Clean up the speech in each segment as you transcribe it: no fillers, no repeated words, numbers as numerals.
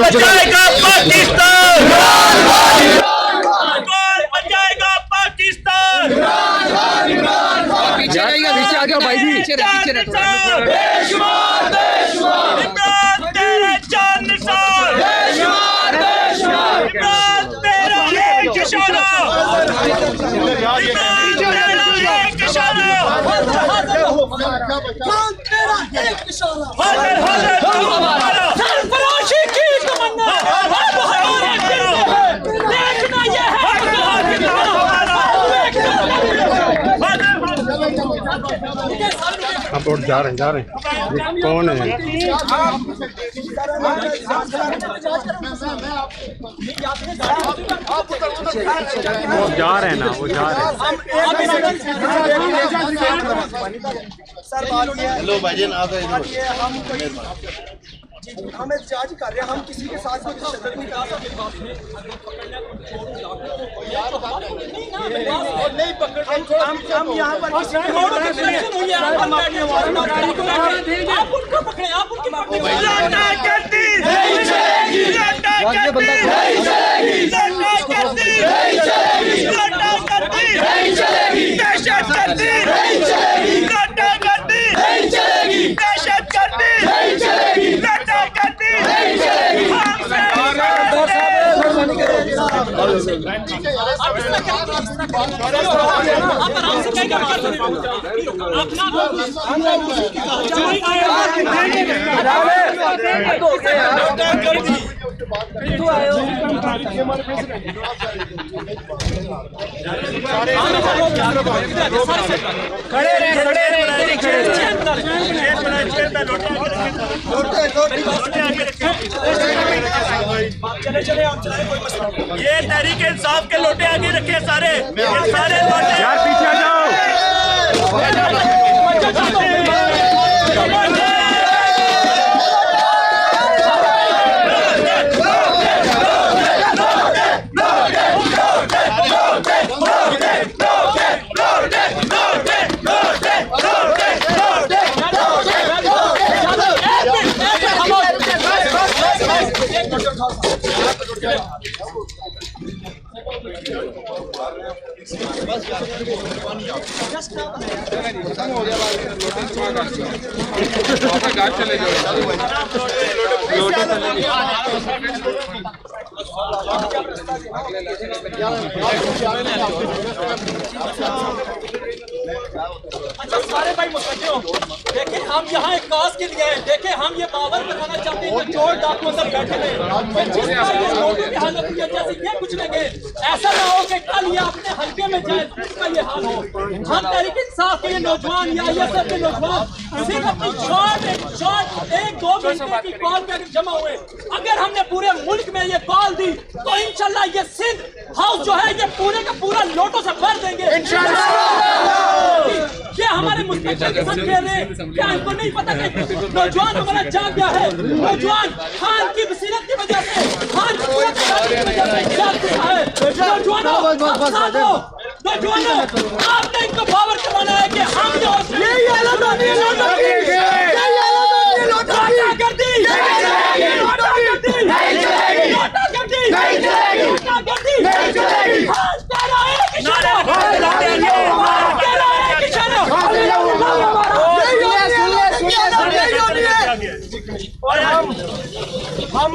बचाएगा पाकिस्तान, कौन बचाएगा पाकिस्तान। पीछे जाइए, पीछे आ जाओ भाई जी, पीछे इमरान तेरा चांद निशान, इमरान तेरा एक इशारा, इमरान तेरा एक इशारा, हाजिर हाजिर सरफराशी की तमन्ना देखना ये है। आप और जा रहे हैं ये कौन है? वो जा रहे हैं ना, वो जा रहे हैं। हेलो भाईजान, आ गए। हम एहतजाज कर रहे हैं, हम किसी के साथ कोई तशद्दुद नहीं कर सकते। नहीं पकड़ हम यहाँ पर आप उनको पकड़े, आप उनकी पकड़े। ये तहरीक इंसाफ के लोटे आगे रखे सारे लोटे। यार पीछे आ जाओ। चले जाओ। अच्छा सारे भाई मुतवज्जे हो, देखिए हम यहाँ एक काज के लिए हैं। देखिए हम ये बावर बनाना चाहते हैं कि चोर डाकू अंदर बैठे हैं, जिसका ये लोगों की हालत हुई है जैसे ये कुछ लगे। ऐसा ना हो कि कल ये अपने हल्के में जाए, इसका ये हाल हो। हम तहरीक इंसाफ के नौजवान या ISF के नौजवान सिर्फ अपनी शॉर्ट एक दो घंटे की कॉल पे अगर जमा हुए, अगर हमने पूरे मुल्क में ये कॉल दी तो इंशाल्लाह ये सिंध हाउस जो है ये पूरे का पूरा लोटों से भर देंगे इंशाल्लाह। ये हमारे मुस्तकबिल के साथ खेल रहे हैं, क्या इनको नहीं पता कि नौजवान हमारा जाग गया है। नौजवान खान की बसीरत की वजह से, खान की पूरत की वजह से जाग गया है। नौजवानों आपने इनको पावर करवाना है कि हम जो यही हालत होनी है, हम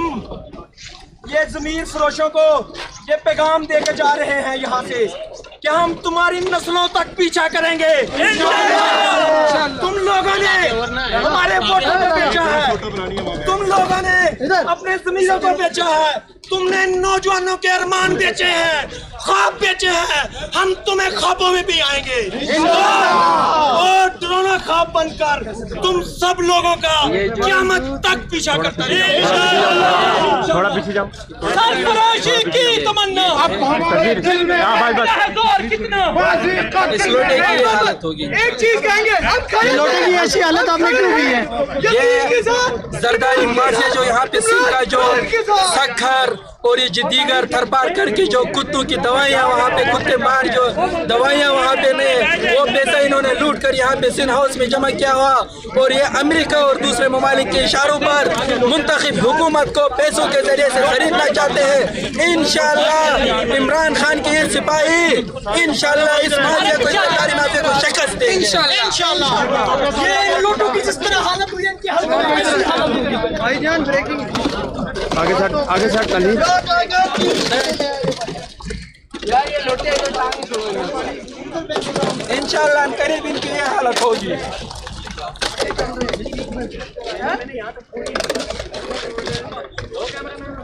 ये जमीर फरोशों को ये पैगाम देकर जा रहे हैं यहाँ से कि हम तुम्हारी नस्लों तक पीछा करेंगे। तुम लोगों ने हमारे वोटों को बेचा है, तुम लोगों ने अपने जमीरों को बेचा है, तुमने नौजवानों के अरमान बेचे हैं, ख्वाब बेचे हैं। हम तुम्हें ख्वाबों में भी आएंगे और डरावना ख्वाब बनकर तुम सब लोगों का क़यामत तक पीछा करता रहेगा। थोड़ा पीछे जाओ। सरफराशी की तमन्ना कितना इस लोटे की हालत होगी। एक चीज कहेंगे, लोटे की ऐसी हालत आपने क्यों की है? ये जरदारी माफिया जो यहाँ पे सिंध का जो शक्कर और ये दीगर थरपार करके जो कुत्तों की दवाइयाँ वहाँ पे कुत्ते मार जो दवाइयाँ वहाँ पे नहीं, वो पैसा इन्होंने लूट कर यहाँ पे सिंध हाउस में जमा किया हुआ और ये अमेरिका और दूसरे ममालिक के इशारों पर मुंतखब हुकूमत को पैसों के जरिए से खरीदना चाहते हैं। इंशाअल्लाह इमरान खान के ये सिपाही इंशाअल्लाह इस माफिया को, सरकारी माफिया को शिकस्त देंगे इंशाअल्लाह। ये लूटों की जिस तरह हालत हुई है इनकी हालत आगे से कली इंशाअल्लाह करीब इनकी ये हालत होगी।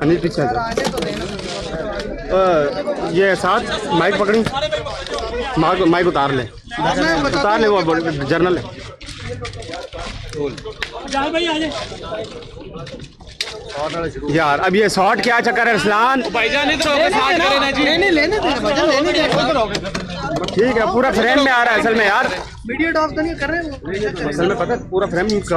अनिल पीछे आ जाओ। ये साथ माइक पकड़ी, माइक उतार ले वो जर्नल है। यार अब ये शॉट क्या चक्कर है अरसलान भाईजान, ठीक है पूरा फ्रेम में आ रहा है असल में यार, वीडियो ऑफ तो नहीं कर रहे असल में, पता है पूरा फ्रेम यूज कर